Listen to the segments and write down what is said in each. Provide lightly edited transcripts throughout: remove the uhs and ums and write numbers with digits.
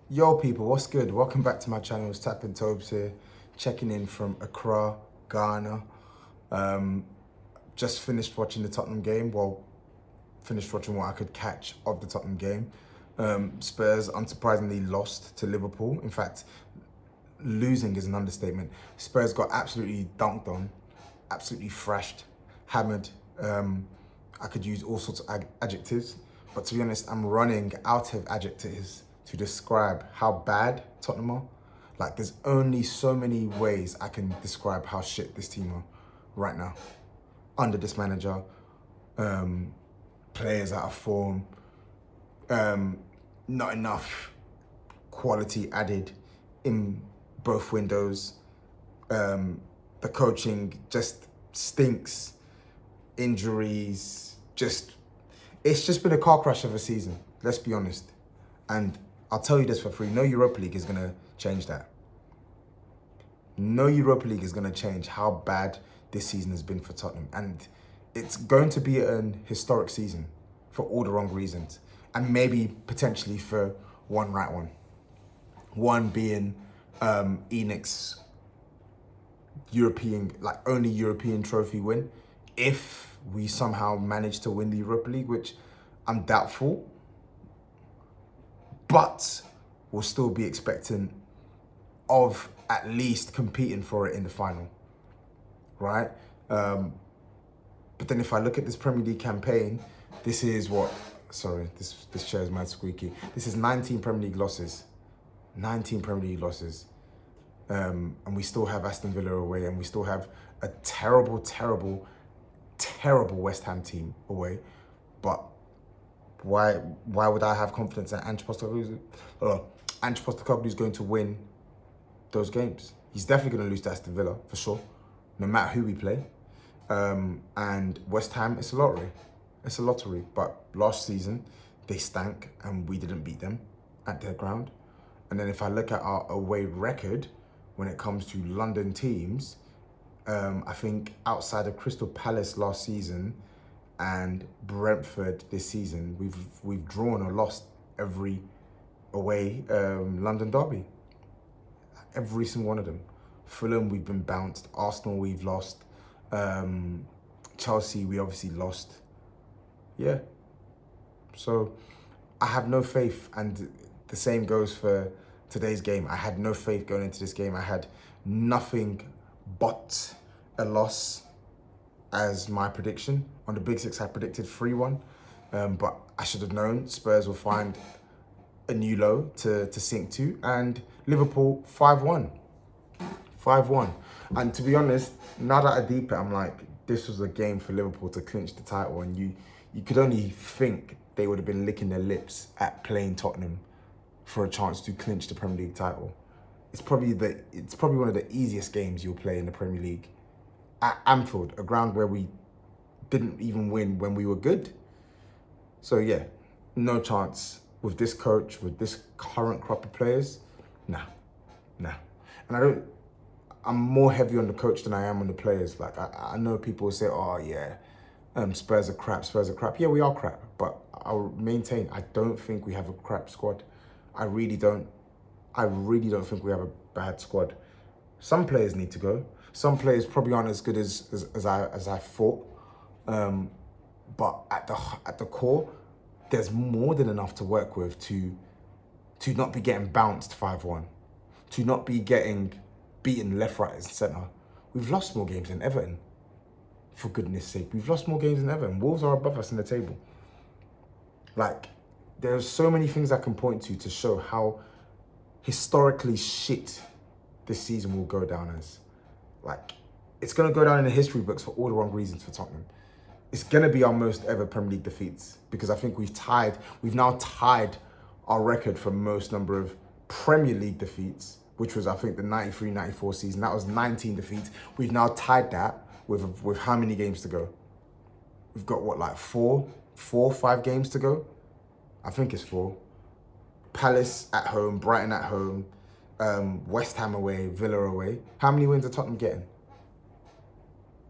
Yo people, what's good? Welcome back to my channel. It's Tapping Tobes here, checking in from Accra, Ghana. Um, just finished watching the Tottenham game. Well, finished watching what I could catch of the Tottenham game. Spurs unsurprisingly lost to Liverpool. In fact, losing is an understatement. Spurs got absolutely dunked on, absolutely thrashed, hammered. I could use all sorts of adjectives, but to be honest, I'm running out of adjectives to describe how bad Tottenham are. Like, there's only so many ways I can describe how shit this team are right now. Under this manager, players out of form, not enough quality added in both windows. The coaching just stinks. Injuries, it's just been a car crash of a season, let's be honest. And I'll tell you this for free, no Europa League is gonna change that. No Europa League is gonna change how bad this season has been for Tottenham. And it's going to be an historic season for all the wrong reasons. And maybe potentially for one right one. One being Enoch's only European trophy win. If we somehow manage to win the Europa League, which I'm doubtful, but we'll still be expectant of at least competing for it in the final, right? But then if I look at this Premier League campaign, this is what, sorry, this chair is mad squeaky. This is 19 Premier League losses. 19 Premier League losses. And we still have Aston Villa away, and we still have a terrible West Ham team away. But why would I have confidence that Ange Postecoglou is going to win those games? He's definitely going to lose to Aston Villa, for sure, no matter who we play. And West Ham, it's a lottery. It's a lottery. But last season, they stank, and we didn't beat them at their ground. And then if I look at our away record, when it comes to London teams, I think outside of Crystal Palace last season and Brentford this season, we've drawn or lost every away London derby. Every single one of them. Fulham, we've been bounced. Arsenal, we've lost. Chelsea, we obviously lost. Yeah. So I have no faith, and the same goes for today's game. I had no faith going into this game. I had nothing but a loss as my prediction. On the Big Six, I predicted 3-1, but I should have known Spurs will find a new low to sink to, and Liverpool 5-1. 5-1. And to be honest, now that I deep it, I'm like, this was a game for Liverpool to clinch the title, and you could only think they would have been licking their lips at playing Tottenham for a chance to clinch the Premier League title. It's probably one of the easiest games you'll play in the Premier League. At Anfield, a ground where we didn't even win when we were good. So yeah, no chance with this coach, with this current crop of players. Nah. And I'm more heavy on the coach than I am on the players. Like, I know people say, oh yeah, Spurs are crap. Yeah, we are crap, but I'll maintain, I don't think we have a crap squad. I really don't think we have a bad squad. Some players need to go. Some players probably aren't as good as I thought. But at the core, there's more than enough to work with to not be getting bounced 5-1, to not be getting beaten left, right, and centre. We've lost more games than Everton. For goodness sake, we've lost more games than Everton. Wolves are above us in the table. Like, there's so many things I can point to show how historically shit this season will go down as. Like, it's going to go down in the history books for all the wrong reasons for Tottenham. It's going to be our most ever Premier League defeats, because I think we've now tied our record for most number of Premier League defeats, which was, I think, the 93-94 season. That was 19 defeats. We've now tied that with how many games to go? We've got what, like 5 games to go? I think it's 4. Palace at home, Brighton at home, West Ham away, Villa away. How many wins are Tottenham getting?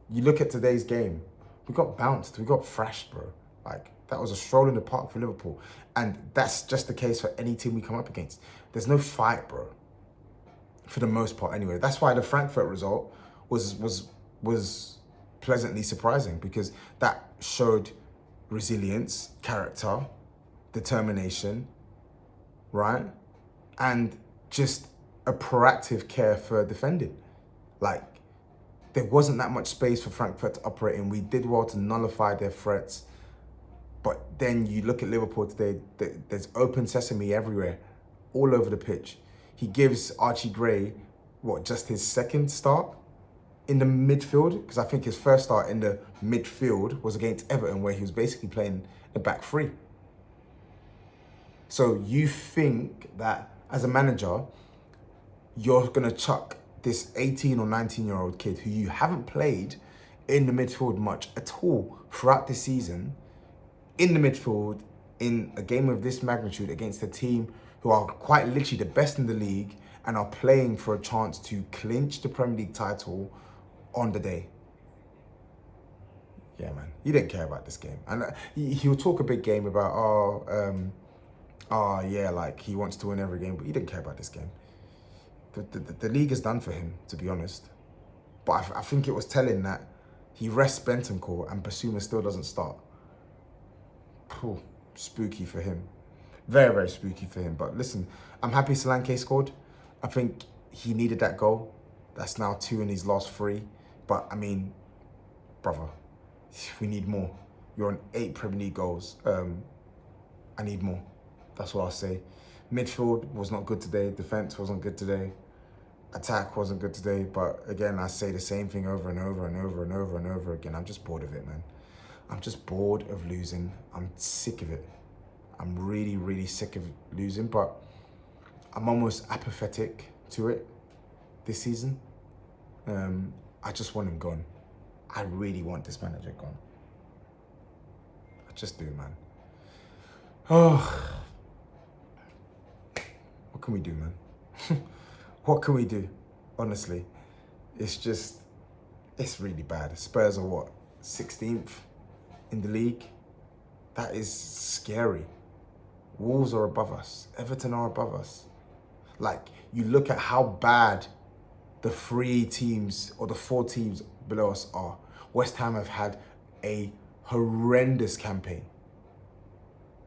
You look at today's game, we got bounced, we got thrashed, bro. Like, That was a stroll in the park for Liverpool. And that's just the case for any team we come up against. There's no fight, bro. For the most part, anyway. That's why the Frankfurt result was pleasantly surprising, because that showed resilience, character, determination, right? And just a proactive care for defending. Like, there wasn't that much space for Frankfurt to operate in. We did well to nullify their threats. But then you look at Liverpool today, there's open sesame everywhere, all over the pitch. He gives Archie Gray, just his second start in the midfield? Because I think his first start in the midfield was against Everton, where he was basically playing a back three. So you think that as a manager, you're going to chuck this 18 or 19-year-old kid who you haven't played in the midfield much at all throughout the season, in the midfield, in a game of this magnitude against a team who are quite literally the best in the league and are playing for a chance to clinch the Premier League title on the day. Yeah, man, he didn't care about this game. And he'll talk a big game about, like he wants to win every game, but he didn't care about this game. The league is done for him, to be honest. But I think it was telling that he rests Bentancur and Basuma still doesn't start. Phew, spooky for him. Very, very spooky for him. But listen, I'm happy Solanke scored. I think he needed that goal. That's now 2 in his last 3. But, I mean, brother, we need more. You're on 8 Premier League goals. I need more. That's what I'll say. Midfield was not good today. Defence wasn't good today. Attack wasn't good today. But, again, I say the same thing over and over and over and over and over again. I'm just bored of it, man. I'm just bored of losing. I'm sick of it. I'm really, really sick of losing, but I'm almost apathetic to it this season. I just want him gone. I really want this manager gone. I just do, man. Oh, what can we do, man? What can we do? Honestly, it's really bad. Spurs are what, 16th in the league? That is scary. Wolves are above us. Everton are above us. Like, you look at how bad the 3 teams or the 4 teams below us are. West Ham have had a horrendous campaign.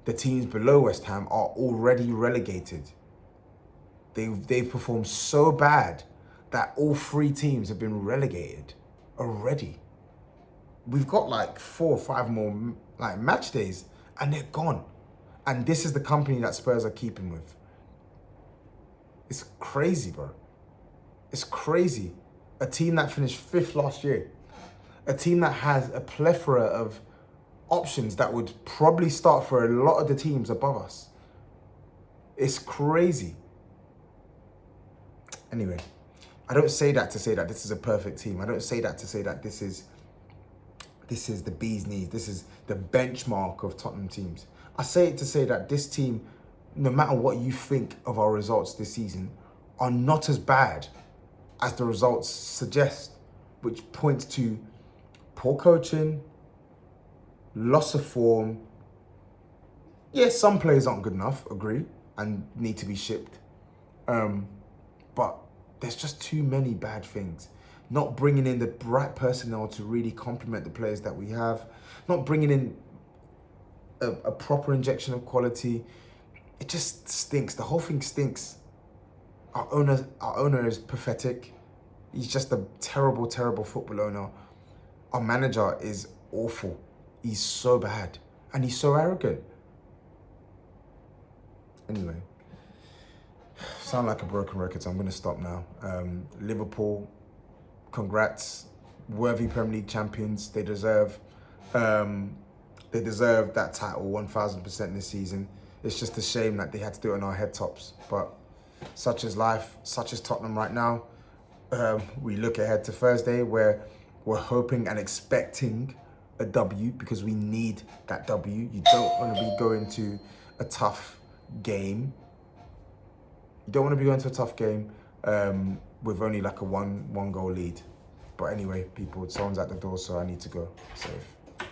The teams below West Ham are already relegated. They've performed so bad that all 3 teams have been relegated already. We've got like 4 or 5 more match days and they're gone. And this is the company that Spurs are keeping with. It's crazy, bro. It's crazy. A team that finished 5th last year. A team that has a plethora of options that would probably start for a lot of the teams above us. It's crazy. Anyway, I don't say that to say that this is a perfect team. I don't say that to say that this is the bee's knees. This is the benchmark of Tottenham teams. I say it to say that this team, no matter what you think of our results this season, are not as bad as the results suggest, which points to poor coaching, loss of form. Yes, some players aren't good enough, agree, and need to be shipped. But there's just too many bad things. Not bringing in the right personnel to really complement the players that we have. Not bringing in a proper injection of quality. It just stinks. The whole thing stinks. Our owner is pathetic. He's just a terrible, terrible football owner. Our manager is awful. He's so bad. And he's so arrogant. Anyway. Sound like a broken record, so I'm going to stop now. Liverpool, congrats. Worthy Premier League champions. They deserve that title 1,000% this season. It's just a shame that they had to do it on our head tops. But such is life, such is Tottenham right now. We look ahead to Thursday, where we're hoping and expecting a W, because we need that W. You don't want to be going to a tough game. You don't want to be going to a tough game with only like a one goal lead. But anyway, people, someone's at the door, so I need to go. Safe.